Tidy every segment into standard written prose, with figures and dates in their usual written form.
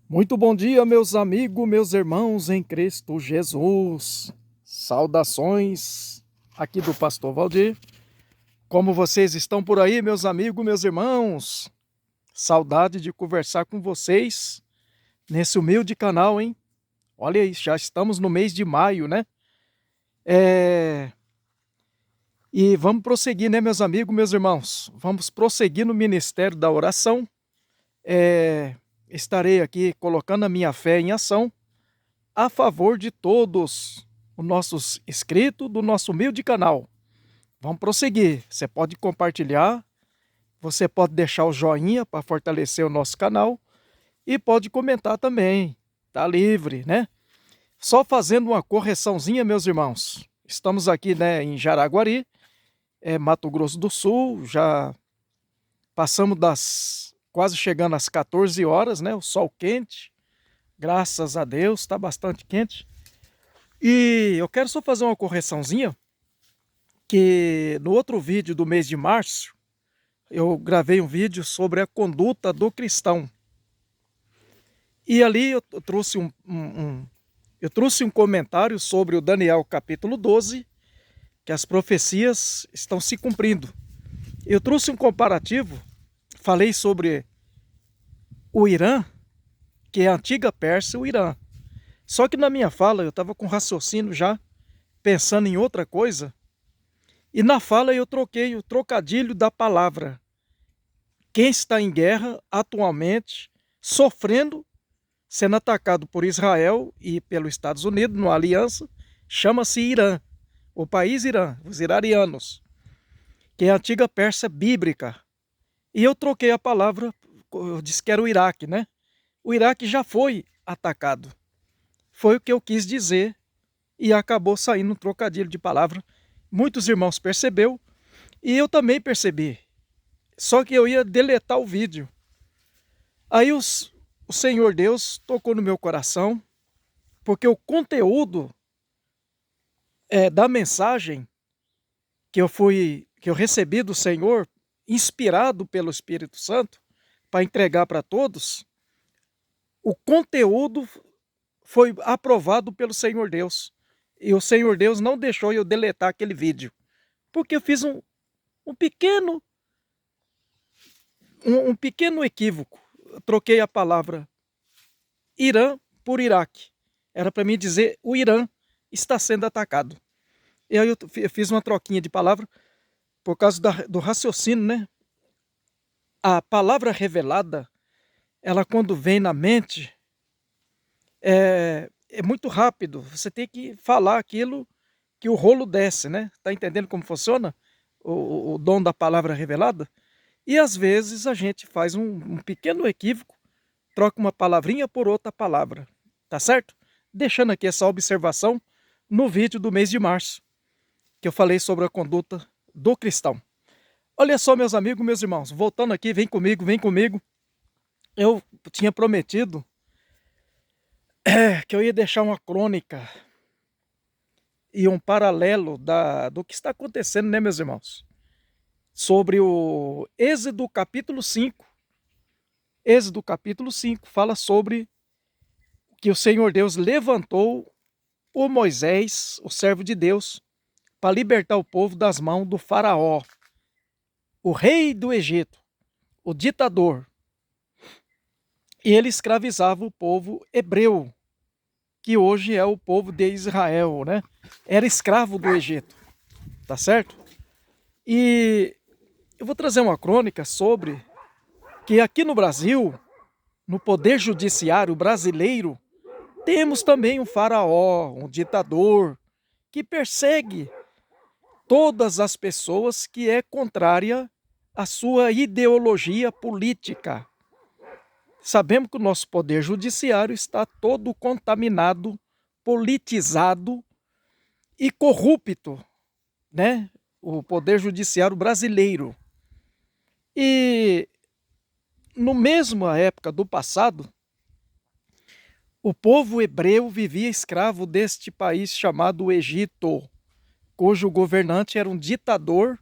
Muito bom dia, meus amigos, meus irmãos em Cristo Jesus. Saudações aqui do Pastor Valdir. Como vocês estão por aí, meus amigos, meus irmãos? Saudade de conversar com vocês nesse humilde canal, hein? Olha aí, já estamos no mês de maio, né? E vamos prosseguir, né, meus amigos, meus irmãos? Vamos prosseguir no ministério da oração. Estarei aqui colocando a minha fé em ação a favor de todos os nossos inscritos do nosso humilde canal. Vamos prosseguir. Você pode compartilhar, você pode deixar o joinha para fortalecer o nosso canal e pode comentar também. Tá livre, né? Só fazendo uma correçãozinha, meus irmãos. Estamos aqui, né, em Jaraguari, Mato Grosso do Sul. Já passamos quase chegando às 14 horas, né? O sol quente. Graças a Deus, está bastante quente. E eu quero só fazer uma correçãozinha, que no outro vídeo do mês de março, eu gravei um vídeo sobre a conduta do cristão. E ali eu trouxe um comentário sobre o Daniel capítulo 12, que as profecias estão se cumprindo. Eu trouxe um comparativo, falei sobre o Irã, que é a antiga Pérsia, o Irã. Só que na minha fala eu estava com raciocínio já, pensando em outra coisa, e na fala eu troquei o trocadilho da palavra. Quem está em guerra atualmente, sofrendo, sendo atacado por Israel e pelos Estados Unidos, numa aliança, chama-se Irã, o país Irã, os iranianos, que é a antiga Pérsia bíblica. E eu troquei a palavra, eu disse que era o Iraque, né? O Iraque já foi atacado. Foi o que eu quis dizer e acabou saindo um trocadilho de palavra. Muitos irmãos percebeu e eu também percebi. Só que eu ia deletar o vídeo. Aí o Senhor Deus tocou no meu coração, porque o conteúdo da mensagem que eu recebi do Senhor, inspirado pelo Espírito Santo, para entregar para todos, o conteúdo foi aprovado pelo Senhor Deus. E o Senhor Deus não deixou eu deletar aquele vídeo, porque eu fiz um pequeno equívoco. Eu troquei a palavra Irã por Iraque. Era para mim dizer o Irã está sendo atacado. E aí eu fiz uma troquinha de palavra por causa do raciocínio, né? A palavra revelada, ela quando vem na mente, é muito rápido. Você tem que falar aquilo que o rolo desce, né? Tá entendendo como funciona o dom da palavra revelada? E às vezes a gente faz um pequeno equívoco, troca uma palavrinha por outra palavra, tá certo? Deixando aqui essa observação no vídeo do mês de março, que eu falei sobre a conduta do cristão. Olha só, meus amigos, meus irmãos, voltando aqui, vem comigo, vem comigo. Eu tinha prometido que eu ia deixar uma crônica e um paralelo do que está acontecendo, né, meus irmãos? Sobre o Êxodo capítulo 5. Êxodo capítulo 5 fala sobre que o Senhor Deus levantou o Moisés, o servo de Deus, para libertar o povo das mãos do faraó, o rei do Egito, o ditador. E ele escravizava o povo hebreu, que hoje é o povo de Israel, né? Era escravo do Egito, tá certo? E eu vou trazer uma crônica sobre que aqui no Brasil, no poder judiciário brasileiro, temos também um faraó, um ditador, que persegue todas as pessoas que é contrária à sua ideologia política. Sabemos que o nosso poder judiciário está todo contaminado, politizado e corrupto, né? O poder judiciário brasileiro. E no mesmo época do passado, o povo hebreu vivia escravo deste país chamado Egito, cujo governante era um ditador,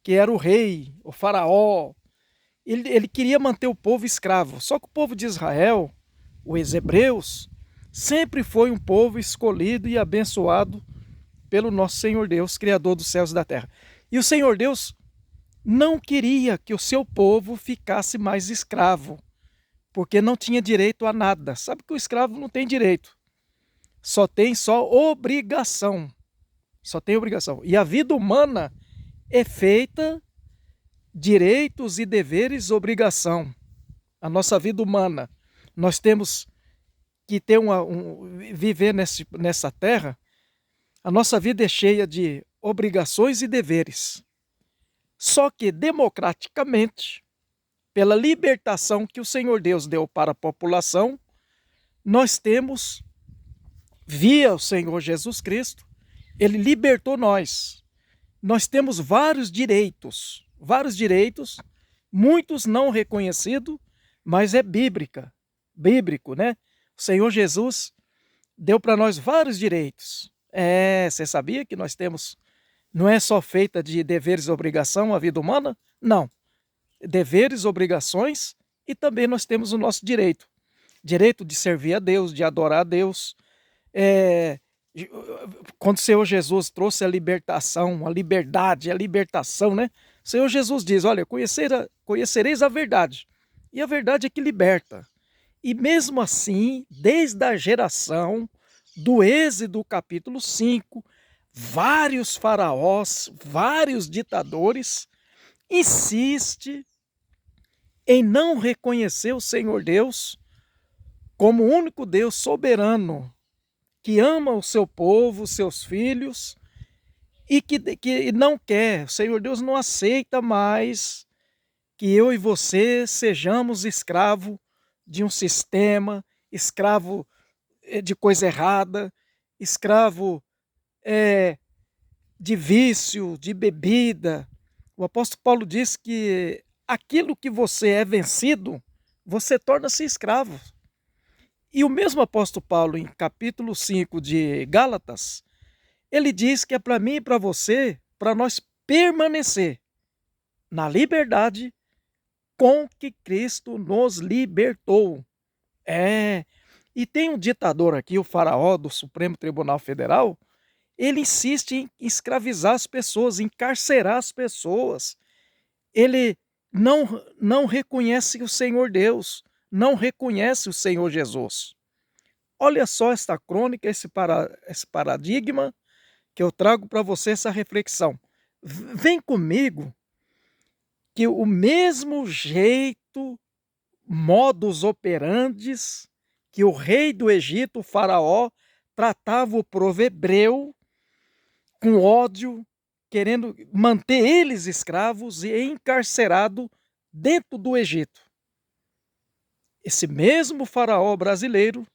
que era o rei, o faraó. Ele queria manter o povo escravo, só que o povo de Israel os hebreus, sempre foi um povo escolhido e abençoado pelo nosso Senhor Deus, Criador dos céus e da terra. E o Senhor Deus não queria que o seu povo ficasse mais escravo, porque não tinha direito a nada. Sabe que o escravo não tem direito, só tem obrigação. Só tem obrigação. E a vida humana é feita direitos e deveres, obrigação. A nossa vida humana, nós temos que ter viver nessa terra. A nossa vida é cheia de obrigações e deveres. Só que democraticamente, pela libertação que o Senhor Deus deu para a população, nós temos, via o Senhor Jesus Cristo, Ele libertou nós. Nós temos vários direitos, muitos não reconhecidos, mas é bíblico, né? O Senhor Jesus deu para nós vários direitos. Você sabia que nós temos, não é só feita de deveres e obrigação a vida humana? Não. Deveres, obrigações e também nós temos o nosso direito. Direito de servir a Deus, de adorar a Deus. Quando o Senhor Jesus trouxe a libertação, a liberdade, a libertação, né? O Senhor Jesus diz, olha, conhecereis a verdade. E a verdade é que liberta. E mesmo assim, desde a geração do Êxodo capítulo 5, vários faraós, vários ditadores insistem em não reconhecer o Senhor Deus como o único Deus soberano, que ama o seu povo, os seus filhos, e que não quer, o Senhor Deus não aceita mais que eu e você sejamos escravo de um sistema, escravo de coisa errada, escravo de vício, de bebida. O apóstolo Paulo diz que aquilo que você é vencido, você torna-se escravo. E o mesmo apóstolo Paulo, em capítulo 5 de Gálatas, ele diz que é para mim e para você, para nós permanecer na liberdade com que Cristo nos libertou. E tem um ditador aqui, o faraó do Supremo Tribunal Federal, ele insiste em escravizar as pessoas, encarcerar as pessoas. Ele não reconhece o Senhor Deus, não reconhece o Senhor Jesus. Olha só esta crônica, esse paradigma que eu trago para você, essa reflexão. Vem comigo que o mesmo jeito, modus operandi, que o rei do Egito, o faraó, tratava o povo hebreu com ódio, querendo manter eles escravos e encarcerado dentro do Egito. Esse mesmo faraó brasileiro,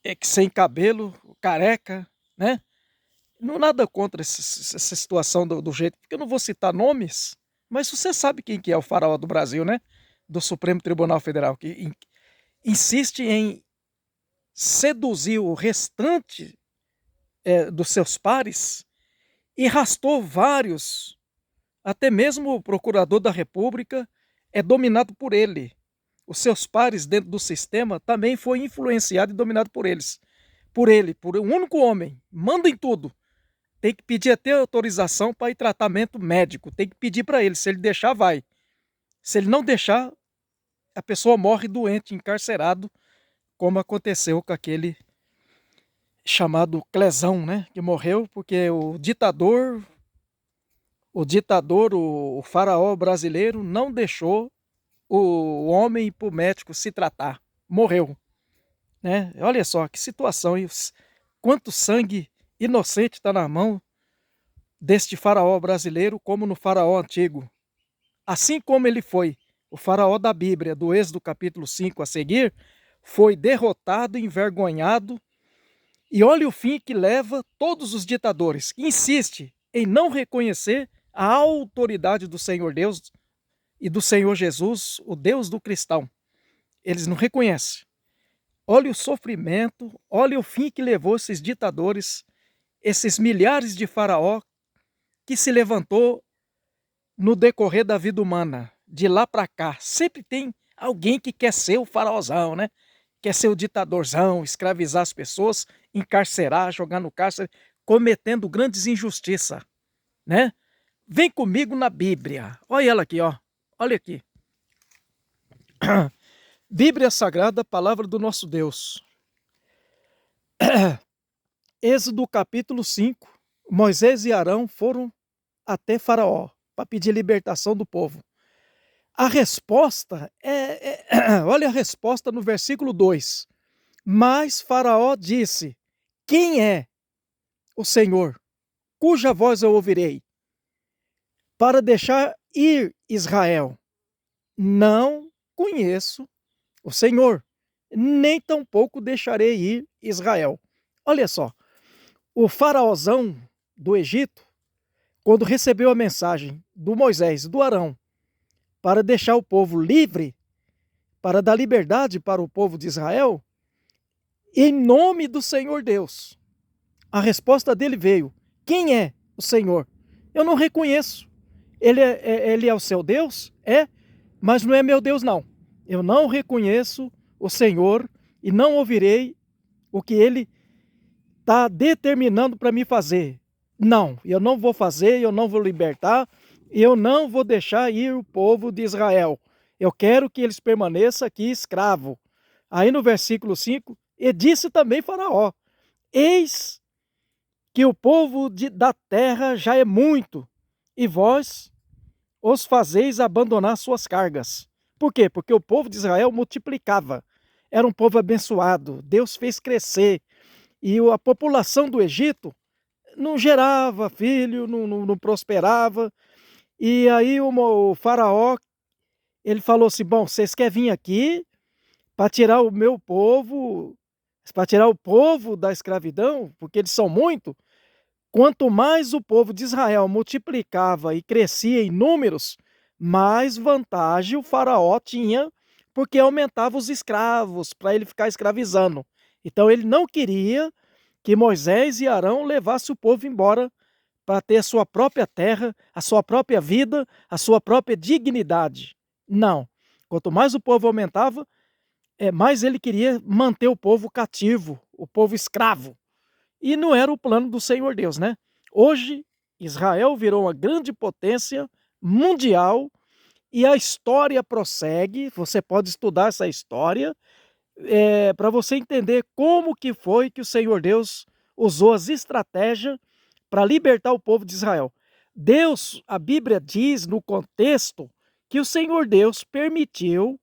que sem cabelo, careca, né? Não nada contra essa situação do jeito, porque eu não vou citar nomes, mas você sabe quem que é o faraó do Brasil, né? Do Supremo Tribunal Federal, que insiste em seduzir o restante dos seus pares e arrastou vários, até mesmo o procurador da República é dominado por ele. Os seus pares dentro do sistema também foi influenciado e dominado por eles. Por um único homem, manda em tudo. Tem que pedir até autorização para ir tratamento médico, tem que pedir para ele, se ele deixar, vai. Se ele não deixar, a pessoa morre doente, encarcerado, como aconteceu com aquele chamado Clesão, né? Que morreu porque o faraó brasileiro não deixou o homem ir para o médico se tratar. Morreu. Né? Olha só que situação, quanto sangue inocente está na mão deste faraó brasileiro, como no faraó antigo. Assim como ele foi, o faraó da Bíblia, do Êxodo capítulo 5 a seguir, foi derrotado, envergonhado, e olha o fim que leva todos os ditadores, que insiste em não reconhecer a autoridade do Senhor Deus e do Senhor Jesus, o Deus do cristão. Eles não reconhecem. Olha o sofrimento, olha o fim que levou esses ditadores, esses milhares de faraó que se levantou no decorrer da vida humana, de lá para cá. Sempre tem Alguém que quer ser o faraozão, né? Quer ser o ditadorzão, escravizar as pessoas, encarcerar, jogar no cárcere, cometendo grandes injustiças, né? Vem comigo na Bíblia. Olha ela aqui, ó. Olha aqui. Bíblia Sagrada, palavra do nosso Deus. Êxodo capítulo 5. Moisés e Arão foram até Faraó para pedir libertação do povo. A resposta olha a resposta no versículo 2. Mas Faraó disse: quem é o Senhor, cuja voz eu ouvirei, para deixar ir Israel? Não conheço o Senhor, nem tampouco deixarei ir Israel. Olha só, o faraozão do Egito, quando recebeu a mensagem do Moisés, do Arão, para deixar o povo livre, para dar liberdade para o povo de Israel, em nome do Senhor Deus, a resposta dele veio: quem é o Senhor? Eu não reconheço. Ele é o seu Deus? É, mas não é meu Deus, não. Eu não reconheço o Senhor e não ouvirei o que ele está determinando para me fazer. Não, eu não vou fazer, eu não vou libertar, eu não vou deixar ir o povo de Israel. Eu quero que eles permaneçam aqui escravo. Aí no versículo 5, e disse também Faraó: eis que o povo da terra já é muito, e vós os fazeis abandonar suas cargas. Por quê? Porque o povo de Israel multiplicava. Era um povo abençoado. Deus fez crescer. E a população do Egito não gerava filho, não prosperava. E aí o faraó, ele falou assim: bom, vocês querem vir aqui para tirar o meu povo, para tirar o povo da escravidão, porque eles são muito. Quanto mais o povo de Israel multiplicava e crescia em números, mais vantagem o faraó tinha, porque aumentava os escravos para ele ficar escravizando. Então ele não queria que Moisés e Arão levassem o povo embora para ter a sua própria terra, a sua própria vida, a sua própria dignidade. Não. Quanto mais o povo aumentava, mais ele queria manter o povo cativo, o povo escravo. E não era o plano do Senhor Deus, né? Hoje, Israel virou uma grande potência mundial e a história prossegue. Você pode estudar essa história para você entender como que foi que o Senhor Deus usou as estratégias para libertar o povo de Israel. Deus, a Bíblia diz no contexto que o Senhor Deus permitiu,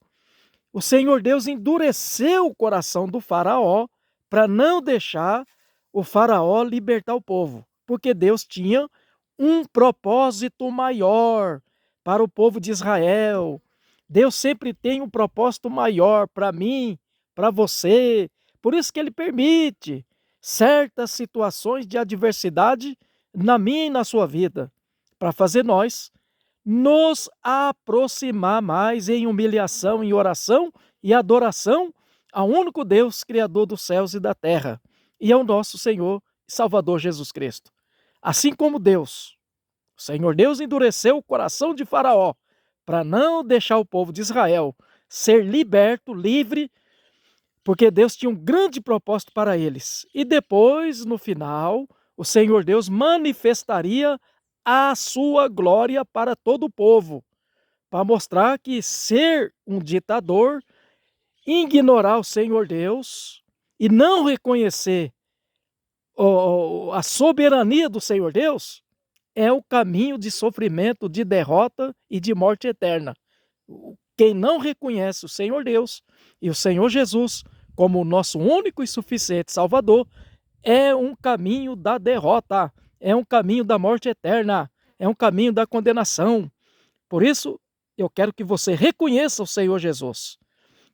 o Senhor Deus endureceu o coração do faraó para não deixar o faraó libertar o povo, porque Deus tinha um propósito maior para o povo de Israel. Deus sempre tem um propósito maior para mim, para você. Por isso que ele permite certas situações de adversidade na minha e na sua vida, para fazer nós nos aproximar mais em humilhação, em oração e adoração ao único Deus, Criador dos céus e da terra, e ao nosso Senhor e Salvador Jesus Cristo. Assim como Deus, o Senhor Deus endureceu o coração de Faraó para não deixar o povo de Israel ser liberto, livre, porque Deus tinha um grande propósito para eles. E depois, no final, o Senhor Deus manifestaria a sua glória para todo o povo, para mostrar que ser um ditador, ignorar o Senhor Deus e não reconhecer a soberania do Senhor Deus é o caminho de sofrimento, de derrota e de morte eterna. Quem não reconhece o Senhor Deus e o Senhor Jesus como o nosso único e suficiente Salvador, é um caminho da derrota, é um caminho da morte eterna, é um caminho da condenação. Por isso, eu quero que você reconheça o Senhor Jesus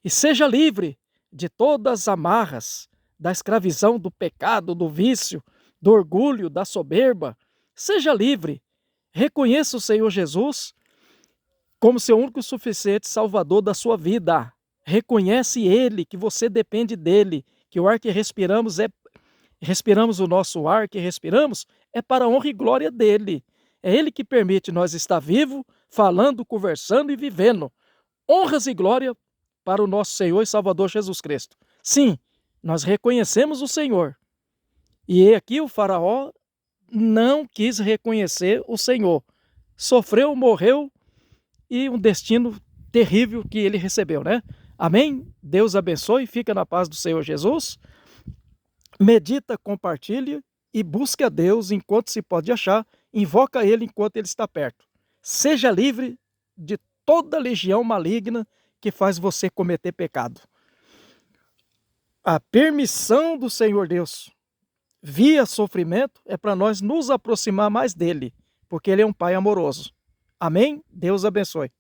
e seja livre de todas as amarras da escravidão, do pecado, do vício, do orgulho, da soberba. Seja livre, reconheça o Senhor Jesus como seu único e suficiente Salvador da sua vida. Reconhece Ele, que você depende dEle, que o ar que respiramos respiramos o nosso ar que respiramos é para a honra e glória dEle. É Ele que permite nós estar vivos, falando, conversando e vivendo. Honras e glória para o nosso Senhor e Salvador Jesus Cristo. Sim, nós reconhecemos o Senhor. E aqui o faraó não quis reconhecer o Senhor. Sofreu, morreu e um destino terrível que ele recebeu, né? Amém? Deus abençoe, fica na paz do Senhor Jesus. Medita, compartilhe e busque a Deus enquanto se pode achar. Invoca Ele enquanto Ele está perto. Seja livre de toda legião maligna que faz você cometer pecado. A permissão do Senhor Deus via sofrimento é para nós nos aproximar mais dele, porque ele é um Pai amoroso. Amém? Deus abençoe.